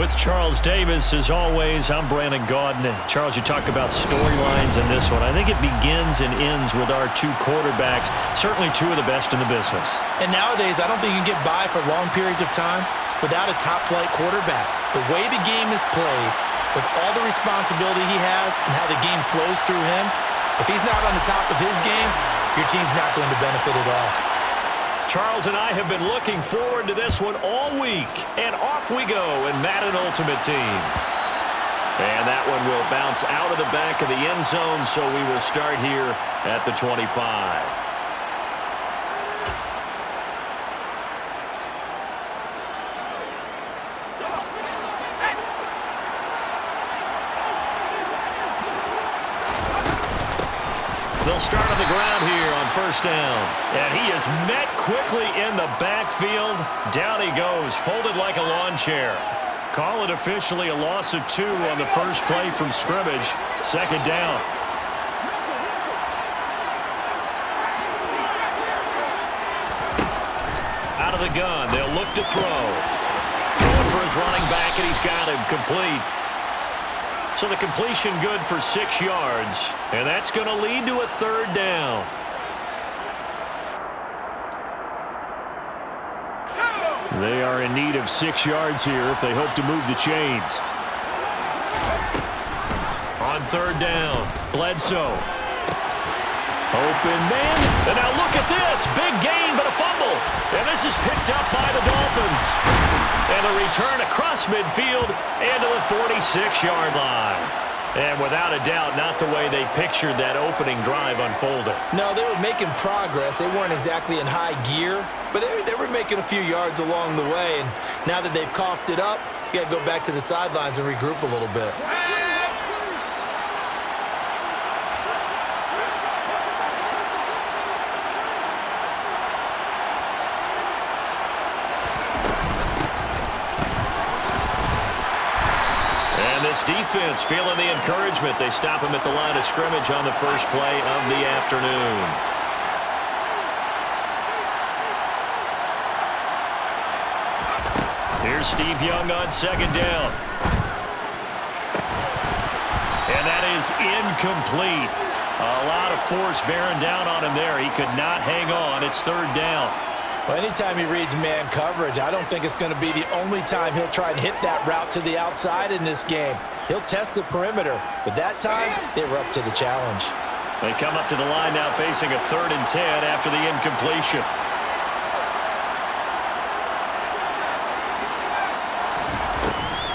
With Charles Davis, as always, I'm Brandon Gaudin. Charles, you talk about storylines in this one. I think it begins and ends with our two quarterbacks, certainly two of the best in the business. And nowadays, I don't think you can get by for long periods of time without a top-flight quarterback. The way the game is played, with all the responsibility he has and how the game flows through him, if he's not on the top of his game, your team's not going to benefit at all. Charles and I have been looking forward to this one all week. And off we go in Madden Ultimate Team. And that one will bounce out of the back of the end zone, so we will start here at the 25. They'll start on the ground here on first down. And he is met quickly in the backfield. Down he goes, folded like a lawn chair. Call it officially a loss of 2 on the first play from scrimmage. Second down. Out of the gun, they'll look to throw. Throwing for his running back, and he's got him complete. So the completion good for 6 yards, and that's going to lead to a third down. They are in need of 6 yards here if they hope to move the chains. On third down, Bledsoe. Open man, and now look at this. Big gain, but a fumble. And this is picked up by the Dolphins. And a return across midfield and to the 46-yard line. And without a doubt, not the way they pictured that opening drive unfolding. No, they were making progress. They weren't exactly in high gear, but they were making a few yards along the way. And now that they've coughed it up, you got to go back to the sidelines and regroup a little bit. This defense feeling the encouragement. They stop him at the line of scrimmage on the first play of the afternoon. Here's Steve Young on second down. And that is incomplete. A lot of force bearing down on him there. He could not hang on. It's third down. Well, anytime he reads man coverage, I don't think it's going to be the only time he'll try and hit that route to the outside in this game. He'll test the perimeter, but that time, they were up to the challenge. They come up to the line now facing a 3rd and 10 after the incompletion.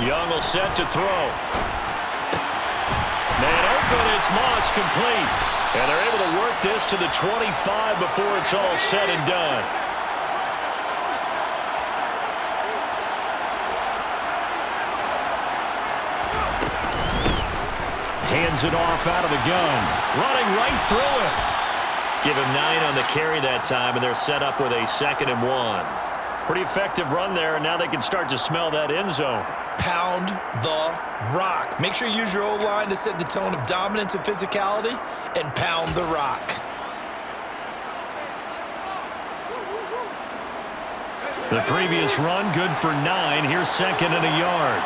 Young will set to throw. Man open, it's Moss complete. And they're able to work this to the 25 before it's all said and done. Hands it off out of the gun. Running right through it. Give him 9 on the carry that time, and they're set up with a 2nd and 1. Pretty effective run there, and now they can start to smell that end zone. Pound the rock. Make sure you use your O-line to set the tone of dominance and physicality, and pound the rock. The previous run good for 9. Here's 2nd and a yard.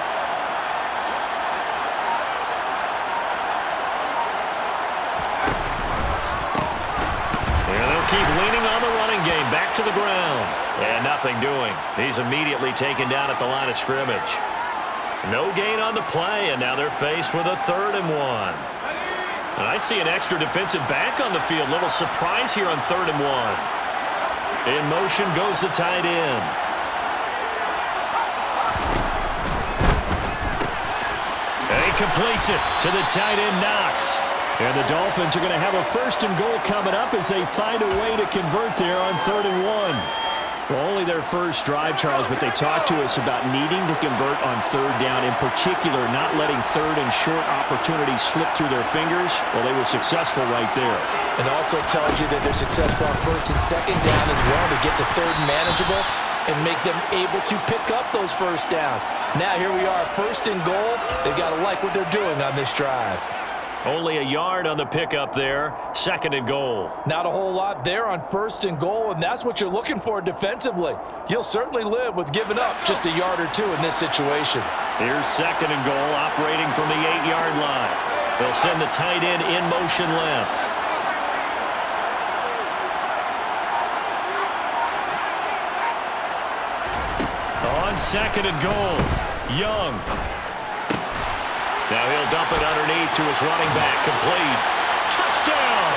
Keep leaning on the running game. Back to the ground. And nothing doing. He's immediately taken down at the line of scrimmage. No gain on the play, and now they're faced with a 3rd and 1. And I see an extra defensive back on the field. Little surprise here on 3rd and 1. In motion goes the tight end. And he completes it to the tight end, Knox. And the Dolphins are going to have a 1st and goal coming up as they find a way to convert there on 3rd and 1. Well, only their first drive, Charles, but they talked to us about needing to convert on 3rd down, in particular not letting 3rd and short opportunities slip through their fingers. Well, they were successful right there. It also tells you that they're successful on 1st and 2nd down as well to get to 3rd and manageable and make them able to pick up those first downs. Now here we are, 1st and goal. They've got to like what they're doing on this drive. Only a yard on the pickup there. 2nd and goal. Not a whole lot there on 1st and goal, and that's what you're looking for defensively. You'll certainly live with giving up just a yard or 2 in this situation. Here's 2nd and goal, operating from the 8-yard line. They'll send the tight end in motion left. On 2nd and goal, Young. Now he'll dump it underneath to his running back. Complete. Touchdown!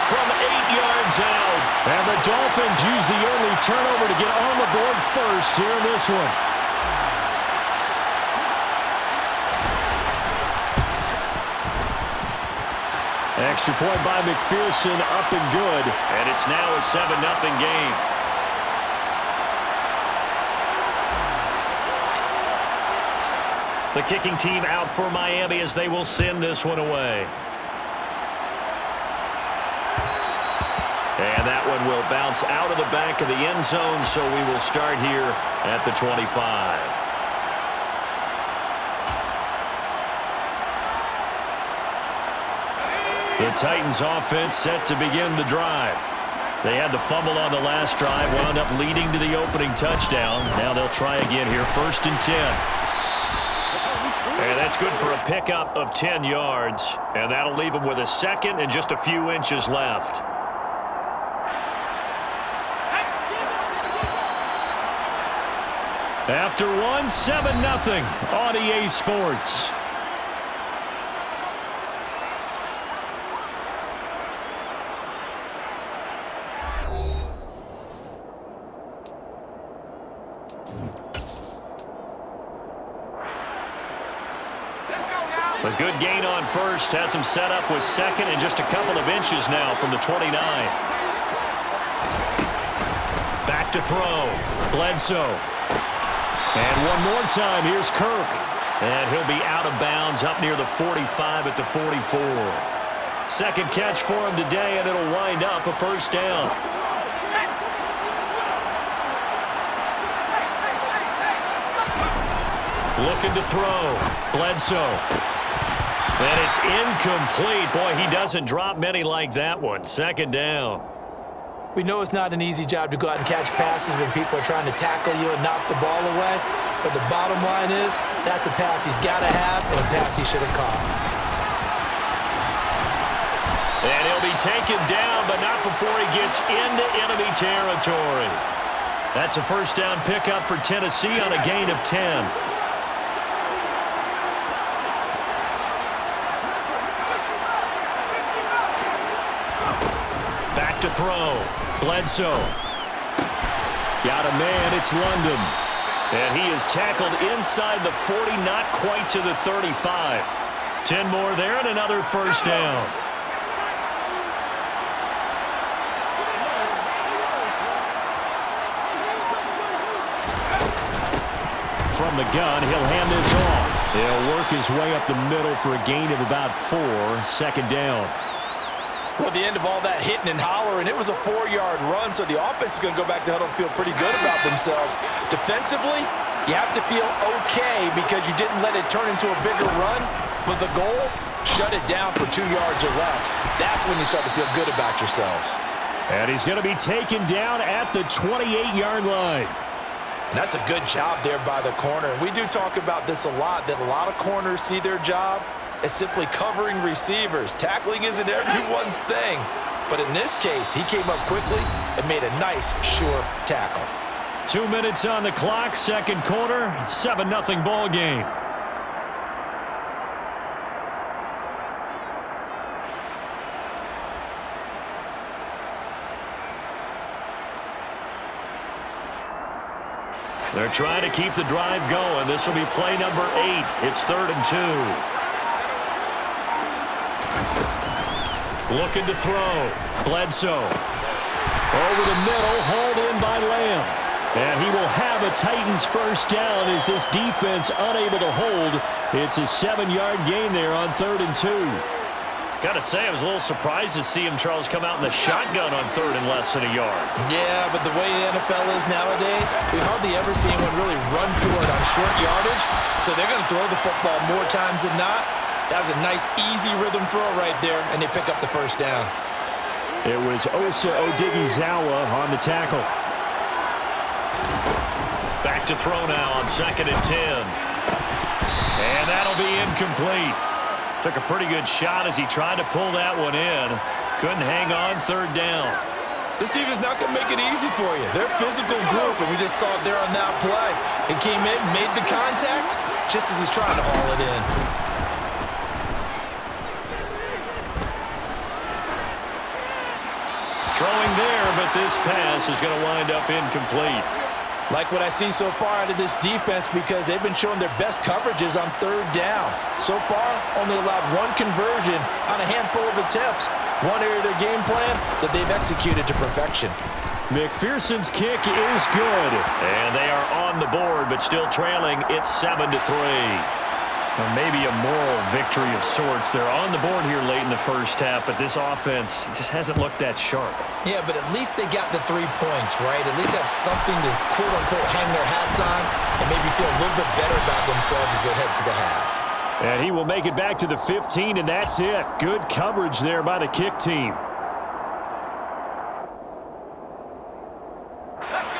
From 8 yards out. And the Dolphins use the early turnover to get on the board first here in this one. Extra point by McPherson, up and good. And it's now a 7-0 game. The kicking team out for Miami as they will send this one away. And that one will bounce out of the back of the end zone, so we will start here at the 25. The Titans offense set to begin the drive. They had the fumble on the last drive, wound up leading to the opening touchdown. Now they'll try again here, 1st and 10. And that's good for a pickup of 10 yards. And that'll leave them with a 2nd and just a few inches left. After one, 7-0 on EA Sports. A good gain on 1st, has him set up with 2nd and just a couple of inches now from the 29. Back to throw. Bledsoe. And one more time, here's Kirk. And he'll be out of bounds up near the 45 at the 44. 2nd catch for him today, and it'll wind up a 1st down. Looking to throw. Bledsoe. And it's incomplete. Boy, he doesn't drop many like that one. 2nd down. We know it's not an easy job to go out and catch passes when people are trying to tackle you and knock the ball away. But the bottom line is, that's a pass he's got to have and a pass he should have caught. And he'll be taken down, but not before he gets into enemy territory. That's a 1st down pickup for Tennessee on a gain of 10. Back to throw. Bledsoe. Got a man. It's London. And he is tackled inside the 40, not quite to the 35. 10 more there and another 1st down. From the gun, he'll hand this off. He'll work his way up the middle for a gain of about 4. 2nd down. Well, the end of all that hitting and hollering, it was a 4-yard run, so the offense is going to go back to huddle and feel pretty good about themselves. Defensively, you have to feel okay because you didn't let it turn into a bigger run, but the goal, shut it down for 2 yards or less. That's when you start to feel good about yourselves. And he's going to be taken down at the 28-yard line. And that's a good job there by the corner. We do talk about this a lot, that a lot of corners see their job as simply covering receivers. Tackling isn't everyone's thing. But in this case, he came up quickly and made a nice, sure tackle. 2 minutes on the clock, 2nd quarter, 7-0 ball game. They're trying to keep the drive going. This will be play number 8. It's 3rd and 2. Looking to throw. Bledsoe. Over the middle, hauled in by Lamb. And he will have a Titans 1st down as this defense unable to hold. It's a 7-yard gain there on 3rd and 2. Got to say, I was a little surprised to see him, Charles, come out in the shotgun on 3rd and less than a yard. Yeah, but the way the NFL is nowadays, we hardly ever see anyone really run for it on short yardage. So they're going to throw the football more times than not. That was a nice, easy rhythm throw right there, and they pick up the first down. It was Osa Odighizuwa on the tackle. Back to throw now on 2nd and 10. And that'll be incomplete. Took a pretty good shot as he tried to pull that one in. Couldn't hang on 3rd down. This team is not going to make it easy for you. They're a physical group, and we just saw it there on that play. It came in, made the contact, just as he's trying to haul it in. Throwing there, but this pass is going to wind up incomplete. Like what I see so far out of this defense because they've been showing their best coverages on 3rd down. So far, only allowed 1 conversion on a handful of attempts. One area of their game plan that they've executed to perfection. McPherson's kick is good. And they are on the board, but still trailing. It's 7-3. Well, maybe a moral victory of sorts. They're on the board here late in the first half, but this offense just hasn't looked that sharp. Yeah, but at least they got the 3 points, right? At least have something to, quote-unquote, hang their hats on and maybe feel a little bit better about themselves as they head to the half. And he will make it back to the 15, and that's it. Good coverage there by the kick team.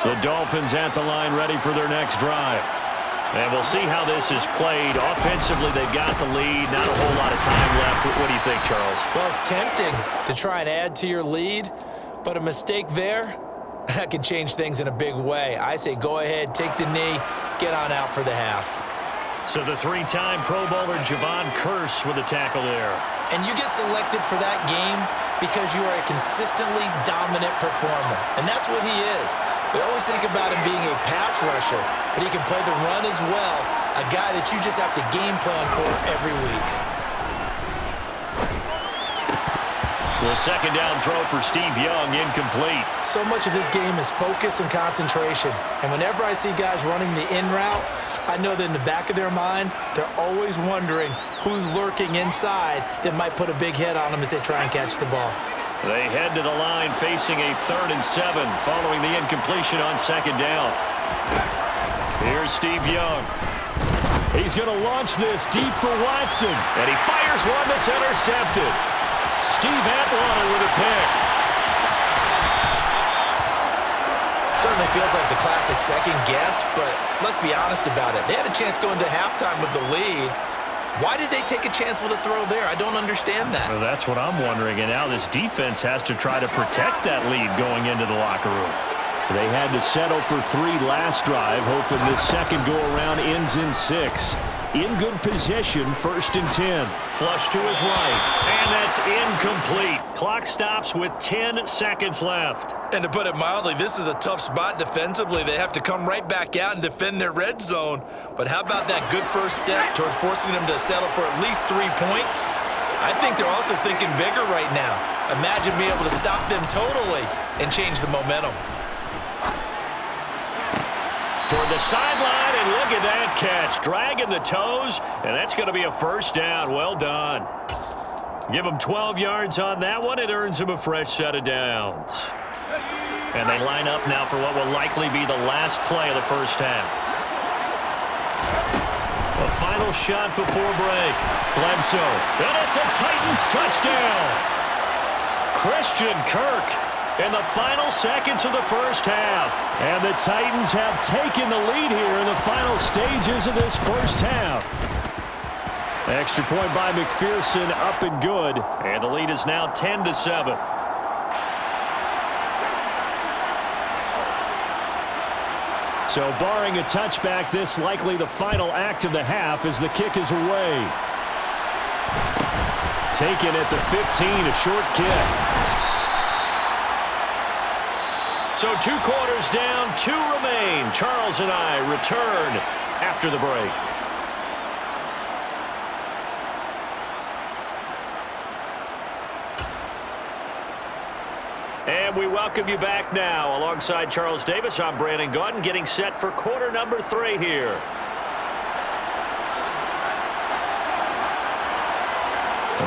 The Dolphins at the line ready for their next drive. And we'll see how this is played. Offensively, they've got the lead. Not a whole lot of time left. What do you think, Charles? Well, it's tempting to try and add to your lead, but a mistake there, that can change things in a big way. I say go ahead, take the knee, get on out for the half. So the 3-time Pro Bowler Javon Curse with a tackle there. And you get selected for that game because you are a consistently dominant performer. And that's what he is. We always think about him being a pass rusher, but he can play the run as well, a guy that you just have to game plan for every week. The 2nd down throw for Steve Young, incomplete. So much of this game is focus and concentration. And whenever I see guys running the in route, I know that in the back of their mind, they're always wondering who's lurking inside that might put a big hit on them as they try and catch the ball. They head to the line facing a 3rd and 7 following the incompletion on 2nd down. Here's Steve Young. He's going to launch this deep for Watson. And he fires one that's intercepted. Steve Atwater with a pick. Certainly feels like the classic second guess, but let's be honest about it. They had a chance going into halftime with the lead. Why did they take a chance with a throw there? I don't understand that. Well, that's what I'm wondering, and now this defense has to try to protect that lead going into the locker room. They had to settle for 3 last drive, hoping this second go-around ends in 6. In good possession, 1st and 10. Flush to his right, and that's incomplete. Clock stops with 10 seconds left. And to put it mildly, this is a tough spot defensively. They have to come right back out and defend their red zone. But how about that good first step towards forcing them to settle for at least 3 points? I think they're also thinking bigger right now. Imagine being able to stop them totally and change the momentum. Toward the sideline, and look at that catch. Dragging the toes, and that's going to be a 1st down. Well done. Give him 12 yards on that one. It earns him a fresh set of downs. And they line up now for what will likely be the last play of the first half. A final shot before break. Bledsoe. And it's a Titans touchdown. Christian Kirk in the final seconds of the first half. And the Titans have taken the lead here in the final stages of this first half. Extra point by McPherson, up and good. And the lead is now 10-7. So barring a touchback, this likely the final act of the half as the kick is away. Taken at the 15, a short kick. So 2 quarters down, 2 remain. Charles and I return after the break. And we welcome you back now. Alongside Charles Davis, I'm Brandon Gaudin, getting set for quarter number 3 here.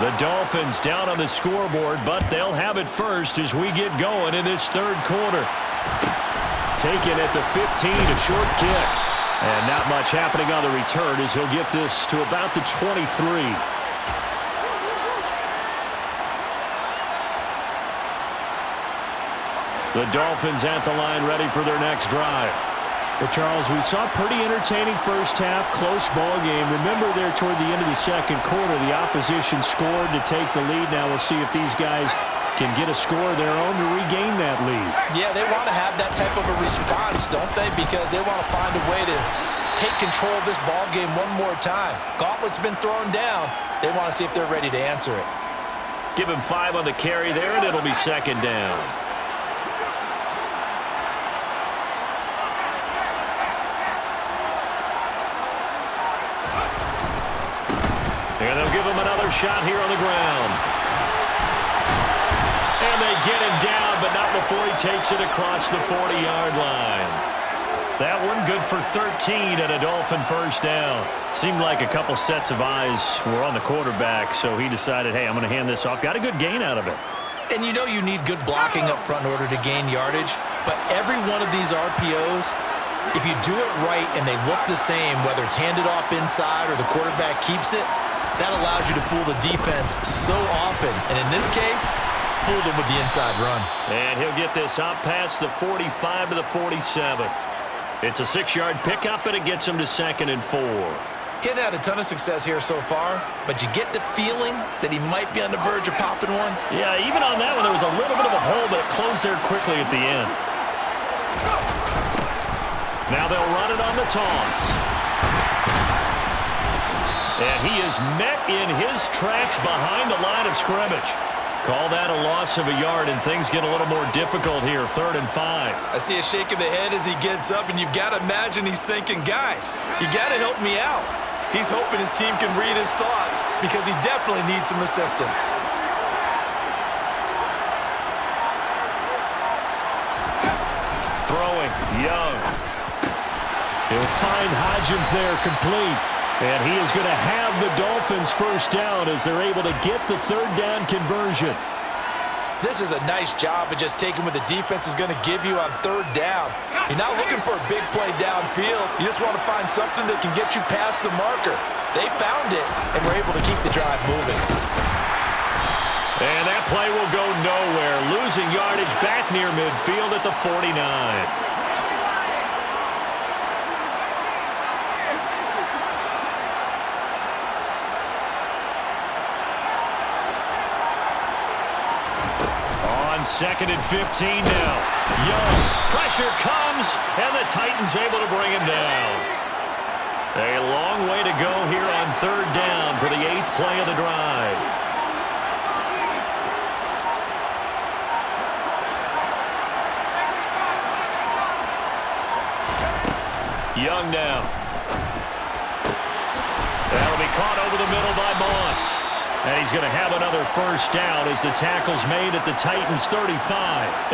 The Dolphins down on the scoreboard, but they'll have it first as we get going in this 3rd quarter. Taken at the 15, a short kick. And not much happening on the return as he'll get this to about the 23. The Dolphins at the line ready for their next drive. Well, Charles, we saw a pretty entertaining first half, close ball game. Remember there toward the end of the second quarter, the opposition scored to take the lead. Now we'll see if these guys can get a score of their own to regain that lead. Yeah, they want to have that type of a response, don't they? Because they want to find a way to take control of this ball game one more time. Gauntlet's been thrown down. They want to see if they're ready to answer it. Give him 5 on the carry there, and it'll be second down. And they'll give him another shot here on the ground. And they get him down, but not before he takes it across the 40-yard line. That one good for 13 and a Dolphin first down. Seemed like a couple sets of eyes were on the quarterback, so he decided, hey, I'm going to hand this off. Got a good gain out of it. And you know you need good blocking up front in order to gain yardage, but every one of these RPOs, if you do it right and they look the same, whether it's handed off inside or the quarterback keeps it, that allows you to fool the defense so often. And in this case, fooled him with the inside run. And he'll get this out past the 45 to the 47. It's a 6-yard pickup, and it gets him to 2nd and 4. He's had a ton of success here so far, but you get the feeling that he might be on the verge of popping one. Yeah, even on that one, there was a little bit of a hole, but it closed there quickly at the end. Now they'll run it on the toss. And he is met in his tracks behind the line of scrimmage. Call that a loss of a yard, and things get a little more difficult here, 3rd and 5. I see a shake of the head as he gets up, and you've got to imagine he's thinking, guys, you got to help me out. He's hoping his team can read his thoughts because he definitely needs some assistance. Throwing, Young. He'll find Hodgins there complete. And he is going to have the Dolphins first down as they're able to get the 3rd down conversion. This is a nice job of just taking what the defense is going to give you on 3rd down. You're not looking for a big play downfield. You just want to find something that can get you past the marker. They found it, and were able to keep the drive moving. And that play will go nowhere. Losing yardage back near midfield at the 49. On 2nd and 15 now. Young, pressure comes, and the Titans able to bring him down. A long way to go here on 3rd down for the 8th play of the drive. Young now. That'll be caught over the middle by Moss. And he's going to have another first down as the tackle's made at the Titans' 35.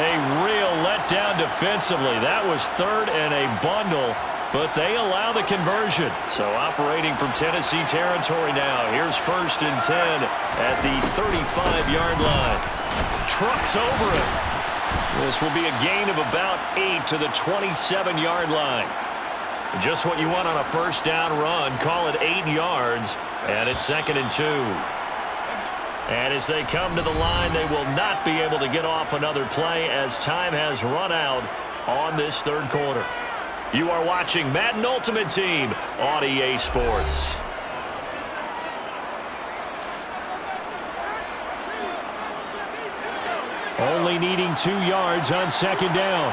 A real letdown defensively. That was 3rd and a bundle, but they allow the conversion. So operating from Tennessee territory now. Here's 1st and 10 at the 35-yard line. Trucks over it. This will be a gain of about 8 to the 27-yard line. Just what you want on a first down run. Call it 8 yards, and it's 2nd and 2. And as they come to the line, they will not be able to get off another play as time has run out on this 3rd quarter. You are watching Madden Ultimate Team on EA Sports. Only needing 2 yards on 2nd down.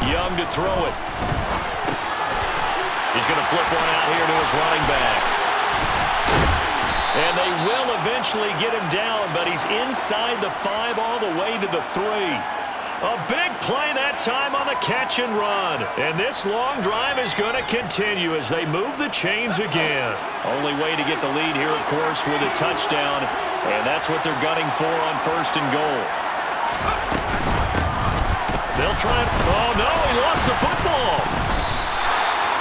Young to throw it. He's going to flip one out here to his running back. And they will eventually get him down, but he's inside the 5 all the way to the 3. A big play that time on the catch and run. And this long drive is going to continue as they move the chains again. Only way to get the lead here, of course, with a touchdown. And that's what they're gunning for on 1st and goal. They'll try. Oh, no, he lost the football.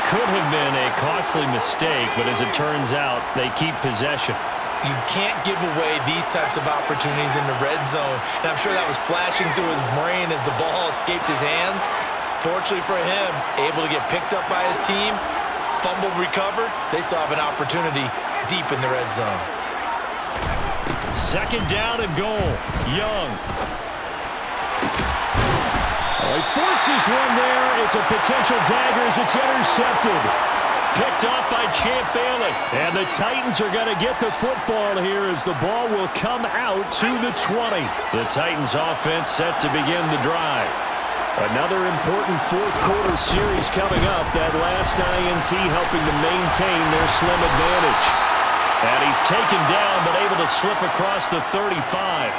Could have been a costly mistake, but as it turns out, they keep possession. You can't give away these types of opportunities in the red zone. And I'm sure that was flashing through his brain as the ball escaped his hands. Fortunately for him, able to get picked up by his team, fumble recovered. They still have an opportunity deep in the red zone. Second down and goal. Young. He forces one there. It's a potential dagger as it's intercepted. Picked off by Champ Bailey. And the Titans are going to get the football here as the ball will come out to the 20. The Titans offense set to begin the drive. Another important fourth quarter series coming up. That last INT helping to maintain their slim advantage. And he's taken down but able to slip across the 35.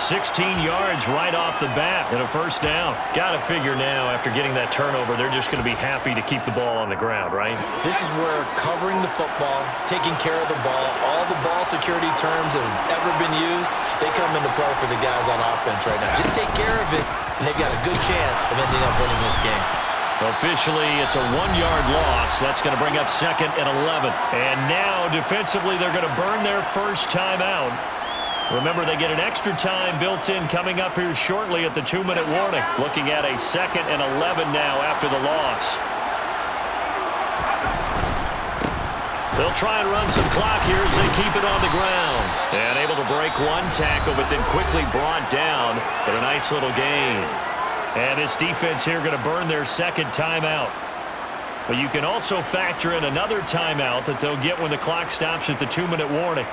16 yards right off the bat and a first down. Got to figure now after getting that turnover, they're just going to be happy to keep the ball on the ground, right? This is where covering the football, taking care of the ball, all the ball security terms that have ever been used, they come into play for the guys on offense right now. Just take care of it, and they've got a good chance of ending up winning this game. Officially, it's a 1-yard loss. That's going to bring up 2nd and 11. And now, defensively, they're going to burn their first timeout. Remember, they get an extra time built in coming up here shortly at the 2-minute warning. Looking at a 2nd and 11 now after the loss. They'll try and run some clock here as they keep it on the ground. And able to break one tackle, but then quickly brought down. But a nice little gain. And this defense here going to burn their second timeout. But you can also factor in another timeout that they'll get when the clock stops at the 2-minute warning.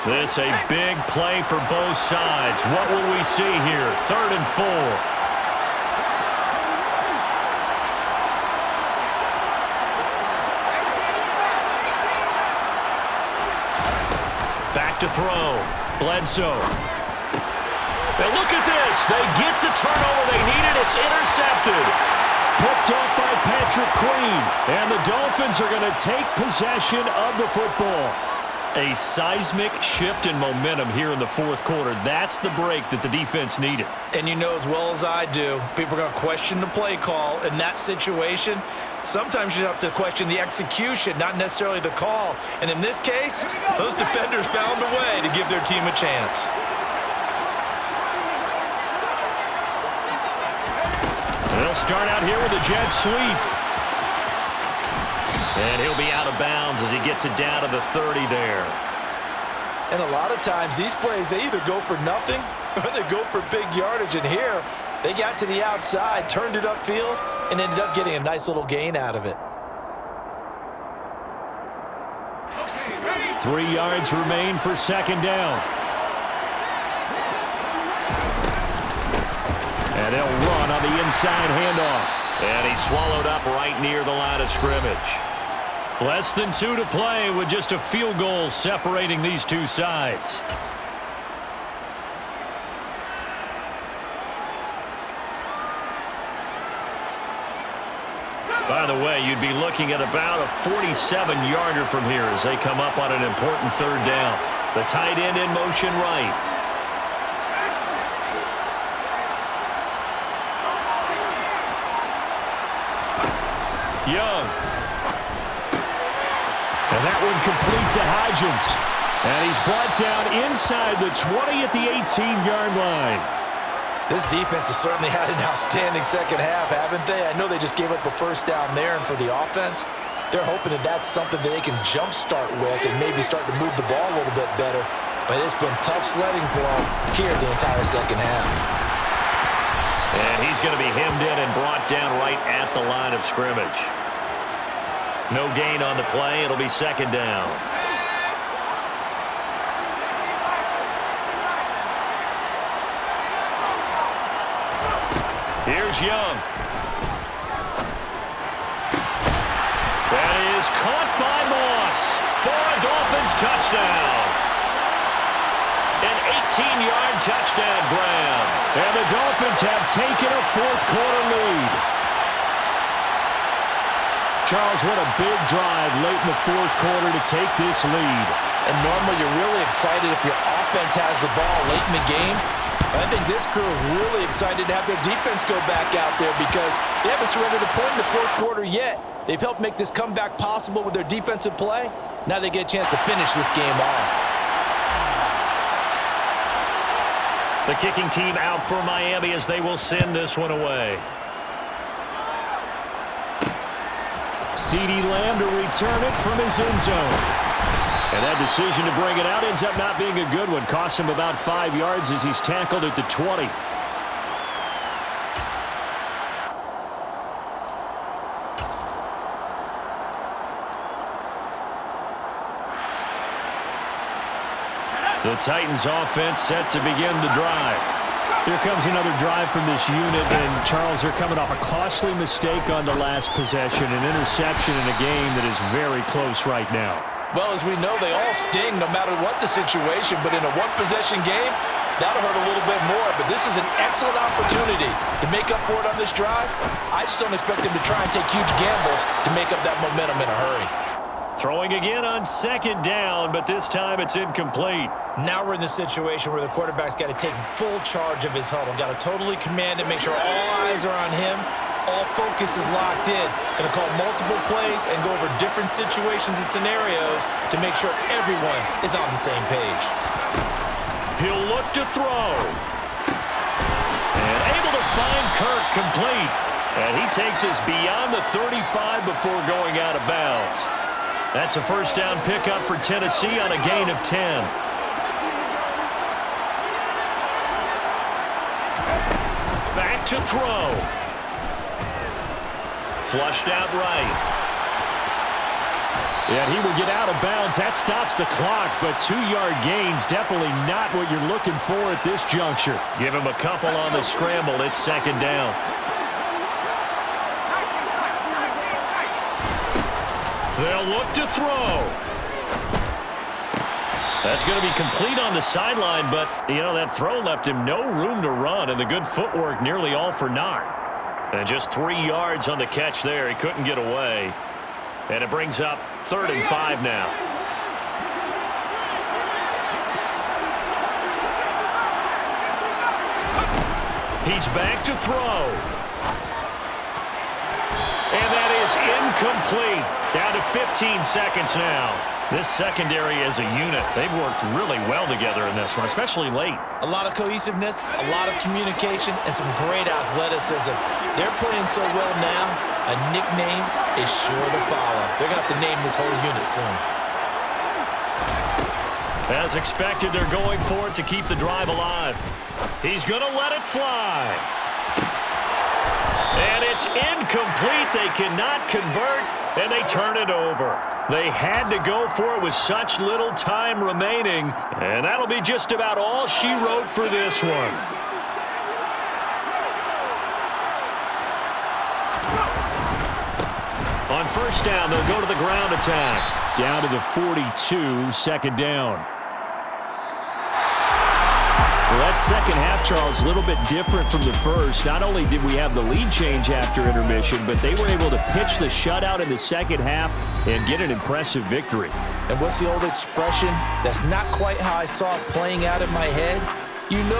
This a big play for both sides. What will we see here? 3rd and 4. Back to throw. Bledsoe. And look at this. They get the turnover they needed. It's intercepted. Picked off by Patrick Queen. And the Dolphins are going to take possession of the football. A seismic shift in momentum here in the fourth quarter. That's the break that the defense needed. And you know as well as I do, people are going to question the play call in that situation. Sometimes you have to question the execution, not necessarily the call. And in this case, those defenders found a way to give their team a chance. They'll start out here with a jet sweep. And he'll be out of bounds as he gets it down to the 30 there. And a lot of times these plays, they either go for nothing or they go for big yardage. And here, they got to the outside, turned it upfield, and ended up getting a nice little gain out of it. 3 yards remain for 2nd down. And they'll run on the inside handoff. And he's swallowed up right near the line of scrimmage. Less than 2 to play with just a field goal separating these two sides. By the way, you'd be looking at about a 47-yarder from here as they come up on an important 3rd down. The tight end in motion right. Young. And that one complete to Hodgins. And he's brought down inside the 20 at the 18-yard line. This defense has certainly had an outstanding second half, haven't they? I know they just gave up a first down there, and for the offense, they're hoping that that's something that they can jumpstart with and maybe start to move the ball a little bit better. But it's been tough sledding for them here the entire second half. And he's going to be hemmed in and brought down right at the line of scrimmage. No gain on the play. It'll be 2nd down. Here's Young. That is caught by Moss for a Dolphins touchdown. An 18-yard touchdown grab. And the Dolphins have taken a fourth quarter lead. Charles, what a big drive late in the fourth quarter to take this lead. And normally you're really excited if your offense has the ball late in the game. I think this crew is really excited to have their defense go back out there because they haven't surrendered a point in the fourth quarter yet. They've helped make this comeback possible with their defensive play. Now they get a chance to finish this game off. The kicking team out for Miami as they will send this one away. CeeDee Lamb to return it from his end zone. And that decision to bring it out ends up not being a good one. Costs him about 5 yards as he's tackled at the 20. The Titans offense set to begin the drive. Here comes another drive from this unit, and Charles, are coming off a costly mistake on the last possession, an interception in a game that is very close right now. Well, as we know, they all sting no matter what the situation, but in a one-possession game, that'll hurt a little bit more. But this is an excellent opportunity to make up for it on this drive. I just don't expect him to try and take huge gambles to make up that momentum in a hurry. Throwing again on second down, but this time it's incomplete. Now we're in the situation where the quarterback's got to take full charge of his huddle. Got to totally command it, make sure all eyes are on him. All focus is locked in. Going to call multiple plays and go over different situations and scenarios to make sure everyone is on the same page. He'll look to throw. And able to find Kirk complete. And he takes us beyond the 35 before going out of bounds. That's a first down pickup for Tennessee on a gain of 10. Back to throw. Flushed out right. And he will get out of bounds. That stops the clock, but 2-yard gains definitely not what you're looking for at this juncture. Give him a couple on the scramble. It's second down. They'll look to throw. That's going to be complete on the sideline, but, you know, that throw left him no room to run, and the good footwork nearly all for naught. And just 3 yards on the catch there. He couldn't get away. And it brings up 3rd and 5 now. He's back to throw. And that is incomplete. Down to 15 seconds now. This secondary as a unit, they've worked really well together in this one, especially late. A lot of cohesiveness, a lot of communication, and some great athleticism. They're playing so well now, a nickname is sure to follow. They're going to have to name this whole unit soon. As expected, they're going for it to keep the drive alive. He's going to let it fly. And it's incomplete. They cannot convert, and they turn it over. They had to go for it with such little time remaining, and that'll be just about all she wrote for this one. On first down, they'll go to the ground attack. Down to the 42, second down. Well, that second half, Charles, a little bit different from the first. Not only did we have the lead change after intermission, but they were able to pitch the shutout in the second half and get an impressive victory. And what's the old expression? That's not quite how I saw it playing out in my head. You know